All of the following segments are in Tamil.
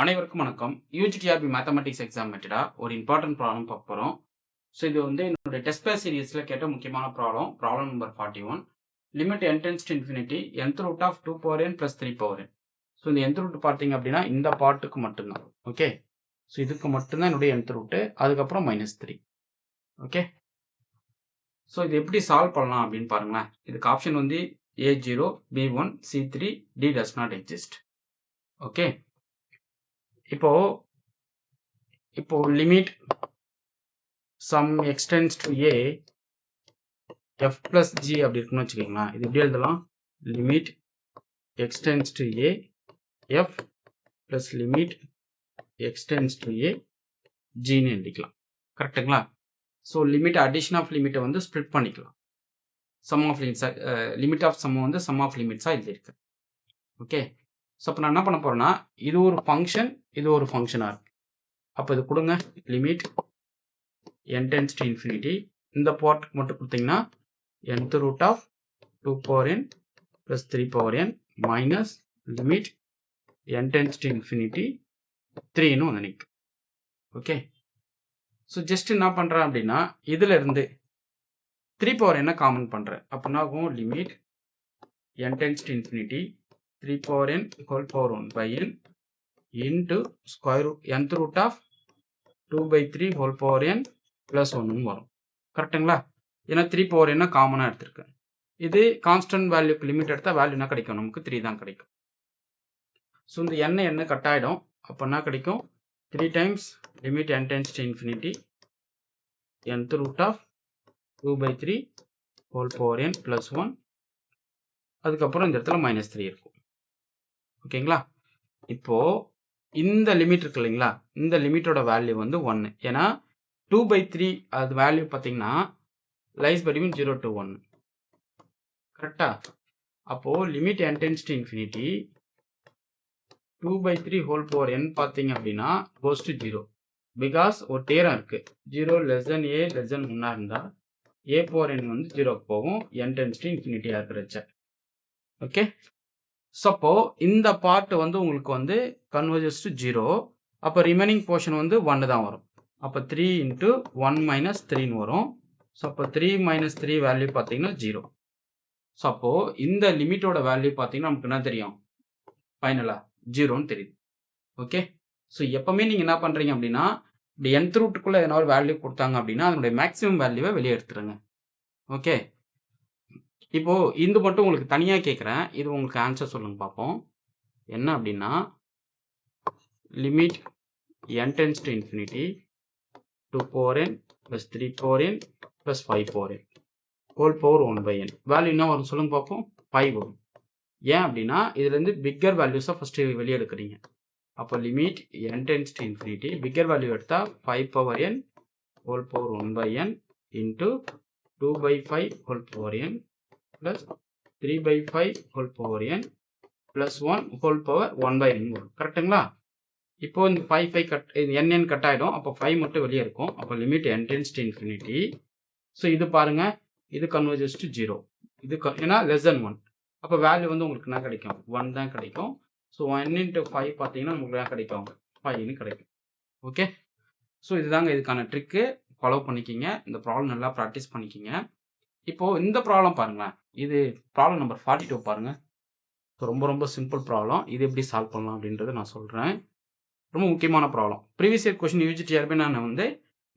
அனைவருக்கும் வணக்கம். யூஜிடிஆர்பி மேத்தமெட்டிக்ஸ் எக்ஸாம் மெத்தடா ஒரு இம்பார்ட்டன்ட் ப்ராப்ளம் பார்க்க போகிறோம். ஸோ இது வந்து என்னுடைய டெஸ்ட் பேஸ் சீரீஸில் கேட்ட முக்கியமான problem number 41. Limit n tends to infinity nth root of 2 power n plus 3 power n. So இந்த nth ரூட் பார்த்தீங்க அப்படின்னா இந்த பார்ட்டுக்கு மட்டும்தான். ஓகே, ஸோ இதுக்கு மட்டும்தான் என்னுடைய nth ரூட்டு, அதுக்கப்புறம் -3. ஓகே, ஸோ இது எப்படி சால்வ் பண்ணலாம் அப்படின்னு பாருங்களேன். இதுக்கு ஆப்ஷன் வந்து A0, B1, C3, D does not exist. Okay, இப்போ limit sum extends to a f plus g அப்படி இருக்குன்னு வச்சுக்கோங்களா. இது எப்படி எழுதலாம்? Limit extends to a f plus limit extends to a gன்னு எழுதிக்கலாம். கரெக்டுங்களா? ஸோ லிமிட் அடிஷன் ஆஃப் லிமிட்டை வந்து ஸ்ப்ளிட் பண்ணிக்கலாம். சம் ஆஃப் லிமிட்ஸா லிமிட் ஆஃப் சம் வந்து சம் ஆஃப் லிமிட்ஸாக எழுதியிருக்கு. ஓகே, ஸோ அப்போ நான் என்ன பண்ண போகிறேன்னா, இது ஒரு ஃபங்க்ஷன், இது ஒரு ஃபங்க்ஷனாக இருக்கு. அப்போ இது கொடுங்க, limit n tends to infinity. இந்த பார்ட்டுக்கு மட்டும் கொடுத்தீங்கன்னா nth root of 2 power n plus 3 power n minus limit n tends to infinity 3ன்னு வந்து நிற்கும். ஓகே, ஸோ ஜஸ்ட் என்ன பண்ணுறேன் அப்படின்னா, இதில் இருந்து 3 power n காமன் பண்ணுறேன். அப்படின்னா ஆகும் limit n tends to infinity 3 power n whole power 1 by n into square root nth root of 2 by 3 whole power n plus 1 வரும். கரெக்டுங்களா? ஏன்னா 3 பவர் என்ன காமனாக எடுத்திருக்கேன். இது கான்ஸ்டன்ட் வேல்யூக்கு லிமிட் எடுத்தால் வேல்யூ என்ன கிடைக்கும்? நமக்கு 3 தான் கிடைக்கும். ஸோ இந்த என்ன கட் ஆகிடும். அப்போ என்ன கிடைக்கும்? 3 times limit n tends to infinity nth root of 2 by 3 whole power n plus 1. அதுக்கப்புறம் இந்த இடத்துல -3 இருக்கும். ஓகேங்களா? இப்போ இந்த லிமிட் இருக்கு இல்லைங்களா, இந்த லிமிட்டோட வேல்யூ வந்து 1. ஏன்னா 2 by 3 அது வேல்யூ பார்த்தீங்கன்னா lies between 0 to 1. கரெக்டா? அப்போ limit n tends to infinity 2 by 3 whole power n பார்த்தீங்க அப்படின்னா goes to 0. பிகாஸ் ஒரு தேரம் இருக்கு, 0 less than a less than 1 இருந்தால் a power n வந்து 0க்கு போகும், n tends to infinity இருக்கிறச்ச. ஓகே, ஸோ அப்போ இந்த பார்ட் வந்து உங்களுக்கு வந்து converges to 0. அப்போ ரிமைனிங் போர்ஷன் வந்து 1 தான் வரும். அப்போ 3 into 1 minus 3ன்னு வரும். ஸோ அப்போ 3 minus 3 வேல்யூ பார்த்தீங்கன்னா 0. ஸோ அப்போ இந்த லிமிட்டோட வேல்யூ பார்த்தீங்கன்னா நமக்கு என்ன தெரியும்? ஃபைனலாக 0ன்னு தெரியுது. ஓகே, ஸோ எப்பவுமே நீங்கள் என்ன பண்ணுறீங்க அப்படின்னா, இப்படி nth ரூட்டுக்குள்ளே எதனா ஒரு வேல்யூ கொடுத்தாங்க அப்படின்னா அதனுடைய மேக்ஸிமம் வேல்யூவை வெளியே எடுத்துருங்க. ஓகே, இப்போ இது மட்டும் உங்களுக்கு தனியாக கேட்குறேன், இது உங்களுக்கு ஆன்சர் சொல்லுங்க பார்ப்போம். என்ன அப்படின்னா, limit n tends to infinity 2 power n plus 3 power n plus 5 power n whole power 1 by n. Value என்ன வரும் சொல்லுங்க பார்ப்போம்? 5 வரும். ஏன் அப்படின்னா இதுலேருந்து பிக்கர் வேல்யூஸை ஃபஸ்ட்டு வெளியே எடுக்கிறீங்க. அப்போ limit n tends to infinity bigger value எடுத்தால் 5 power n whole power 1 by n into 2 by 5 whole power n plus 3 by 5 whole power n plus 1 whole power 1 by n வரும். கரெக்டுங்களா? இப்போ இந்த 5 கட் n கட் ஆகிடும். அப்போ 5 மட்டும் வெளியே இருக்கும். அப்போ limit n tends to infinity. So இது பாருங்க, இது converges to 0. இது ஏன்னா less than 1. அப்போ வேல்யூ வந்து உங்களுக்கு என்ன கிடைக்கும்? 1 தான் கிடைக்கும். ஸோ 1 into 5 பார்த்தீங்கன்னா உங்களுக்கு என்ன கிடைக்கும்? 5ன்னு கிடைக்கும். ஓகே, ஸோ இதுதாங்க இதுக்கான ட்ரிக்கு. ஃபாலோ பண்ணிக்கிங்க. இந்த ப்ராப்ளம் நல்லா ப்ராக்டிஸ் பண்ணிக்கிங்க. இப்போது இந்த ப்ராப்ளம் பாருங்களேன், இது ப்ராப்ளம் நம்பர் 42 பாருங்கள். ஸோ ரொம்ப சிம்பிள் ப்ராப்ளம். இது எப்படி சால்வ் பண்ணலாம் அப்படின்றத நான் சொல்கிறேன். ரொம்ப முக்கியமான problem. Previous year question UGTRB நான் வந்து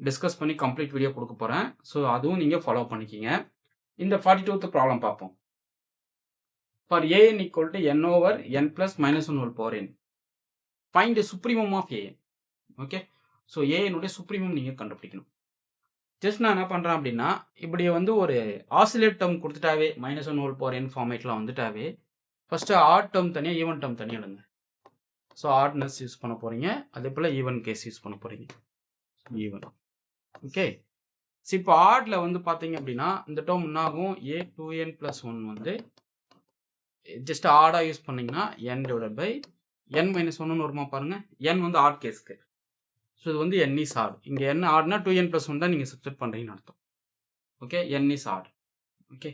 டிஸ்கஸ் பண்ணி கம்ப்ளீட் வீடியோ கொடுக்க போகிறேன். ஸோ அதுவும் நீங்கள் ஃபாலோ பண்ணிக்கிங்க. இந்த 42th ப்ராப்ளம் பார்ப்போம். For an equal to n over n plus minus 1 whole power n. Find the supremum of an. Okay, so ஏனுடைய சுப்ரீமம் நீங்கள் கண்டுபிடிக்கணும். ஜஸ்ட் நான் என்ன பண்ணுறேன் அப்படின்னா, இப்படி வந்து ஒரு ஆசிலேட் டேர்ம் கொடுத்துட்டாவே -1 whole power n ஃபார்மேட்டில் வந்துட்டாவே ஃபஸ்ட்டு ஆட் டேர்ம் தனியாக ஈவன் டேர்ம் தனியாக எடுங்க. ஸோ ஆட்னஸ் யூஸ் பண்ண போகிறீங்க, அதே போல் ஈவன் கேஸ் யூஸ் பண்ண போகிறீங்க. ஈவன். ஓகே, ஸோ இப்போ ஆடில் வந்து பார்த்தீங்க அப்படின்னா இந்த டேர்ம் என்ன ஆகும்? a2n plus 1 வந்து ஜஸ்ட் ஆடாக யூஸ் பண்ணிங்கன்னா n divided by n minus 1ன்னு வருமா பாருங்கள். n வந்து ஆட் கேஸ்க்கு. ஸோ இது வந்து n is odd. இங்கே n ஆட்னா 2n plus 1 தான் நீங்கள் சப்ஸ்டிட் பண்ணுறீங்கன்னு அர்த்தம். Okay, n is odd. Okay,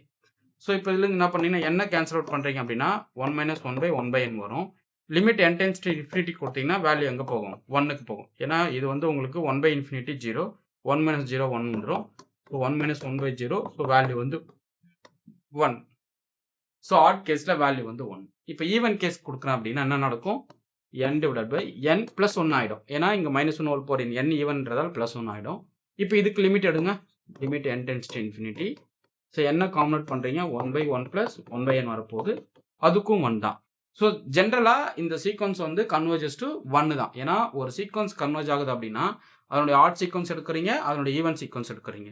so இப்போ இதுலேருந்து என்ன பண்ணீங்கன்னா என்ன கேன்சல் அவுட் பண்ணுறீங்க அப்படின்னா 1 minus 1 by 1 by n வரும். Limit n tends to infinity கொடுத்தீங்கன்னா வேல்யூ எங்கே போகும் 1க்கு போகும். ஏன்னா இது வந்து உங்களுக்கு 1/∞ 0 1 - 0 1 வந்துடும். ஸோ 1 - 1/0 ஸோ வேல்யூ வந்து 1. ஸோ ஆட் கேஸில் வேல்யூ வந்து 1. இப்போ ஈவன் கேஸ் கொடுக்குறேன் அப்படின்னா என்ன நடக்கும் n divided by n plus 1 ஆகிடும். ஏன்னா இங்கே -1 ஹோல் பவர் n ஈவன்றதால் +1 ஆகிடும். இப்போ இதுக்கு லிமிட் எடுங்க. Limit n tends to infinity. So என்ன காம்பனேட் பண்ணுறீங்க 1/1 + 1/n வரப்போகுது. அதுக்கும் 1 தான். ஸோ ஜென்ரலாக இந்த சீக்வன்ஸ் வந்து கன்வர்ஜஸ் டு 1 தான். ஏன்னா ஒரு சீக்வன்ஸ் கன்வர்ஜ் ஆகுது அப்படின்னா அதனுடைய ஆட் சீக்வன்ஸ் எடுக்கிறீங்க, அதனுடைய ஈவன் சீக்வன்ஸ் எடுக்கிறீங்க.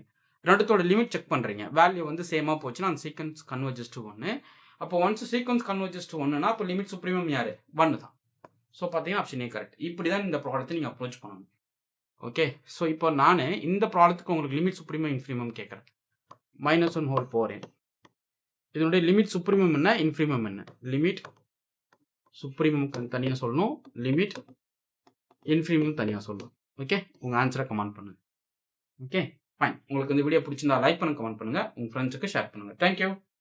ரெண்டுத்தோட லிமிட் செக் பண்ணுறீங்க. வேல்யூ வந்து சேமாக போச்சுன்னா அந்த சீக்வன்ஸ் கன்வர்ஜஸ் டு 1. அப்போ ஒன்ஸ் சீக்வன்ஸ் கன்வர்ஜஸ் டு 1னா அப்போ லிமிட் சுப்ரீமம் யார் 1 தான். ஸோ பார்த்தீங்கன்னா ஆப்ஷன் ஏ கரெக்ட். இப்படி தான் இந்த ப்ராப்ளத்தை நீங்கள் அப்ரோச் பண்ணணும். ஓகே. ஸோ இப்போ நான் இந்த ப்ராப்ளத்துக்கு உங்களுக்கு லிமிட் சுப்ரீமம் இன்ஃபிரிமம் கேட்குறேன். -1 ஹோல் பவர் n. இதனுடைய லிமிட் சுப்ரீமம் என்ன இன்ஃபிரிமம் என்ன? லிமிட் சுப்ரீமம் தனியாக சொல்லணும், லிமிட் இன்ஃபிரிமம் தனியாக சொல்லணும். ஓகே. உங்கள் ஆன்சரை கமெண்ட் பண்ணுங்கள். Okay fine. உங்களுக்கு இந்த வீடியோ பிடிச்சிருந்தா லைக் பண்ணுங்க, கமெண்ட் பண்ணுங்கள், உங்கள் ஃப்ரெண்ட்ஸுக்கு ஷேர் பண்ணுங்கள். தேங்க்யூ.